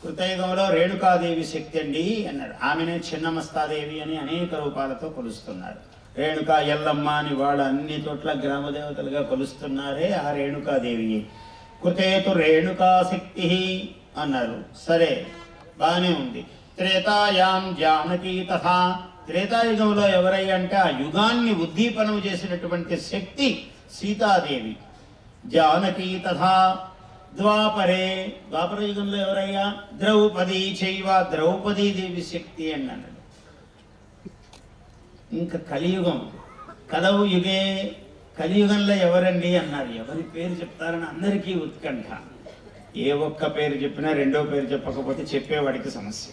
కృతయుగంలో రేణుకాదేవి శక్తి అండి అన్నాడు. ఆమెనే చిన్నమస్తాదేవి అని అనేక రూపాలతో కొలుస్తున్నారు. రేణుకా ఎల్లమ్మ అని వాళ్ళు అన్ని చోట్ల గ్రామ దేవతలుగా కొలుస్తున్నారే ఆ రేణుకాదేవి. కృతేతు రేణుకా శక్తి అన్నారు. సరే, బాగానే ఉంది. త్రేతాయాం జానకీ తథా, త్రేతాయుగంలో ఎవరయ్యా అంటే ఆ యుగాన్ని ఉద్దీపనం చేసినటువంటి శక్తి సీతాదేవి. జానకీ తథా ద్వాపరే, ద్వాపర యుగంలో ఎవరయ్యా? ద్రౌపది చైవ, ద్రౌపదీదేవి శక్తి అన్నాడు. ఇంకా కలియుగం, కలవు యుగే, కలియుగంలో ఎవరండి అన్నారు. ఎవరి పేరు చెప్తారని అందరికీ ఉత్కంఠ. ఏ ఒక్క పేరు చెప్పినా రెండో పేరు చెప్పకపోతే చెప్పేవాడికి సమస్య.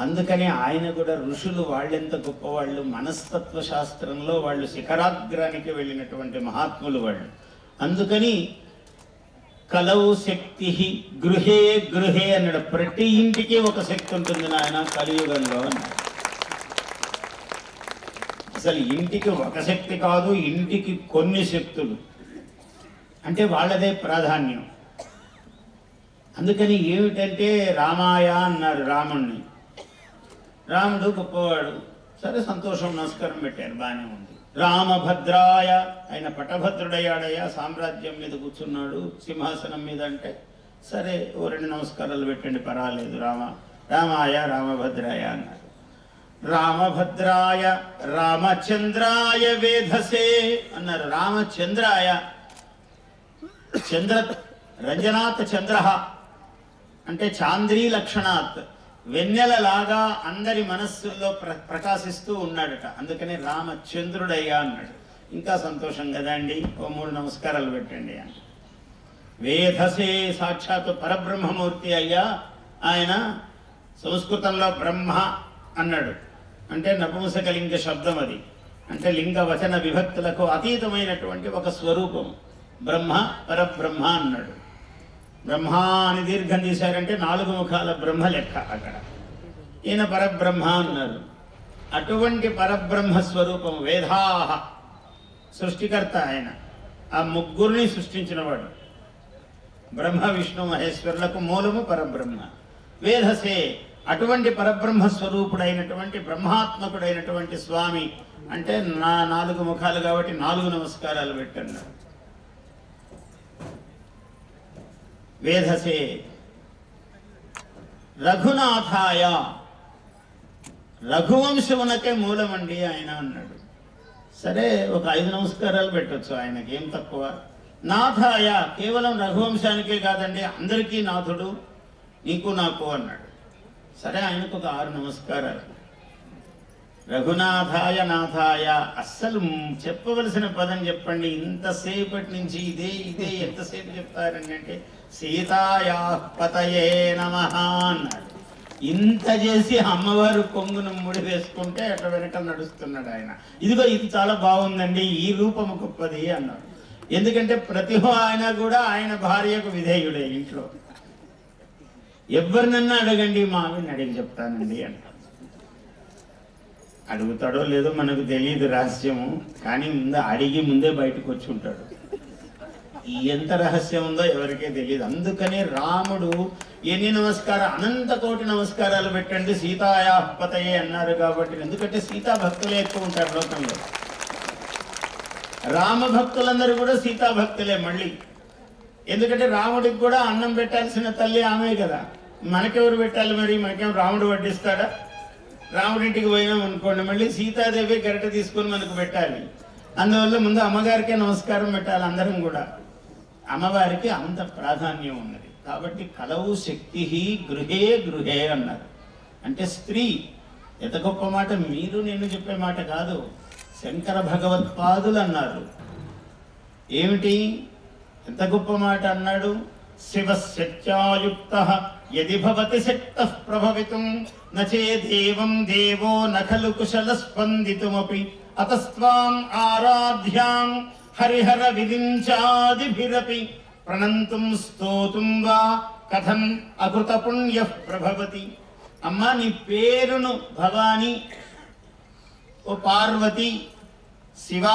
అందుకని ఆయన కూడా ఋషులు వాళ్ళెంత గొప్పవాళ్ళు, మనస్తత్వ శాస్త్రంలో వాళ్ళు శిఖరాగ్రానికి వెళ్ళినటువంటి మహాత్ములు వాళ్ళు. అందుకని కలవు శక్తి గృహే గృహే అన్నాడు. ప్రతి ఇంటికి ఒక శక్తి ఉంటుంది నాయన కలియుగంలో అన్నాడు. అసలు ఇంటికి ఒక శక్తి కాదు, ఇంటికి కొన్ని శక్తులు, అంటే వాళ్ళదే ప్రాధాన్యం. అందుకని ఏమిటంటే రామాయ అన్నారు రాముణ్ణి. రాముడు గొప్పవాడు, సరే సంతోషం, నమస్కారం పెట్టారు, బాగానే ఉంది. రామభద్రాయ, ఆయన పటభద్రుడయ్యాడయ్యా, సామ్రాజ్యం మీద కూర్చున్నాడు సింహాసనం మీద అంటే సరే ఓ రెండు నమస్కారాలు పెట్టండి పర్వాలేదు. రామాయ రామభద్రాయ అన్నారు. రామభద్రాయ రామచంద్రాయ వేధసే అన్నారు. రామచంద్రాయ, చంద్ర రంజనాత్ చంద్ర అంటే చాంద్రీ లక్షణాత్, వెన్నెలలాగా అందరి మనస్సుల్లో ప్రకాశిస్తూ ఉన్నాడట. అందుకని రామచంద్రుడయ్యా అన్నాడు. ఇంకా సంతోషం కదా అండి, ఓ 3 నమస్కారాలు పెట్టండి అని. వేధసే, సాక్షాత్ పరబ్రహ్మమూర్తి అయ్యా ఆయన. సంస్కృతంలో బ్రహ్మ అన్నాడు అంటే నపుంసకలింగ శబ్దం అది, అంటే లింగ వచన విభక్తులకు అతీతమైనటువంటి ఒక స్వరూపం. బ్రహ్మ పరబ్రహ్మ అన్నాడు. బ్రహ్మ అని దీర్ఘం తీశారంటే 4 ముఖాల బ్రహ్మ లెక్క అక్కడ. ఈయన పరబ్రహ్మ అన్నారు. అటువంటి పరబ్రహ్మ స్వరూపం వేదాహ, సృష్టికర్త ఆయన. ఆ ముగ్గురిని సృష్టించినవాడు. బ్రహ్మ విష్ణు మహేశ్వరులకు మూలము పరబ్రహ్మ. వేధసే, అటువంటి పరబ్రహ్మ స్వరూపుడైనటువంటి బ్రహ్మాత్మకుడైనటువంటి స్వామి అంటే నా 4 ముఖాలు కాబట్టి 4 నమస్కారాలు పెట్టన్నారు. వేధసే రఘునాథాయ, రఘువంశమునకే మూలమండి ఆయన అన్నాడు. సరే ఒక 5 నమస్కారాలు పెట్టచ్చు, ఆయనకి ఏం తక్కువ. నాథాయ, కేవలం రఘువంశానికే కాదండి అందరికీ నాథుడు, నీకు నాకు అన్నాడు. సరే ఆయనకు ఒక 6 నమస్కారాలు. రఘునాథాయ నాథాయ, అస్సలు చెప్పవలసిన పదం చెప్పండి. ఇంతసేపటి నుంచి ఇదే ఎంతసేపు చెప్తారండి అంటే సీతాయా పతయే నమః అన్నాడు. ఇంత చేసి అమ్మవారు కొంగును ముడి వేసుకుంటే అట్లా వెనక నడుస్తున్నాడు ఆయన. ఇదిగో ఇది చాలా బాగుందండి, ఈ రూపము గొప్పది అన్నాడు. ఎందుకంటే ప్రతి ఆయన కూడా ఆయన భార్యకు విధేయుడే. ఇంట్లో ఎవరినన్నా అడగండి, మా ఆవిడని అడిగి చెప్తానండి అంట. అడుగుతాడో లేదో మనకు తెలియదు, రహస్యము. కానీ అడిగి ముందే బయటకు వచ్చి ఉంటాడు. ఎంత రహస్యం ఉందో ఎవరికే తెలియదు. అందుకనే రాముడు ఎన్ని అనంత కోటి నమస్కారాలు పెట్టండి సీతాయా పతయే అన్నారు కాబట్టి. ఎందుకంటే సీతా భక్తులే ఎక్కువ ఉంటారు లోకంలో. రామ భక్తులందరూ కూడా సీతా భక్తులే మళ్ళీ. ఎందుకంటే రాముడికి కూడా అన్నం పెట్టాల్సిన తల్లి ఆమె కదా. మనకెవరు పెట్టాలి మరి? మనకేం రాముడు వడ్డిస్తాడా? రాముడింటికి పోయినాం అనుకోండి, మళ్ళీ సీతాదేవి గరిట తీసుకొని మనకు పెట్టాలి. అందువల్ల ముందు అమ్మగారికే నమస్కారం పెట్టాలి అందరం కూడా. అమ్మవారికి అంత ప్రాధాన్యం ఉన్నది కాబట్టి కలవు శక్తి గృహే గృహే అన్నారు. అంటే స్త్రీ, ఎంత గొప్ప మాట, మీరు నేను చెప్పే మాట కాదు, శంకర భగవత్పాదులు అన్నారు. ఏమిటి ఎంత గొప్ప మాట అన్నాడు? శివశక్త్యాయుక్త యది భవతి శక్తః ప్రభవితుం నచేదేవం దేవో నఖలు కుశల స్పందితుమపి అతస్త్వాం ఆరాధ్యాం హరిహర విరించాదిభిరపి ప్రణంతుం స్తోతుం వా కథం అకృత పుణ్యః ప్రభవతి. అమ్మ నీ పేరును భవాని, ఓ పార్వతి, శివ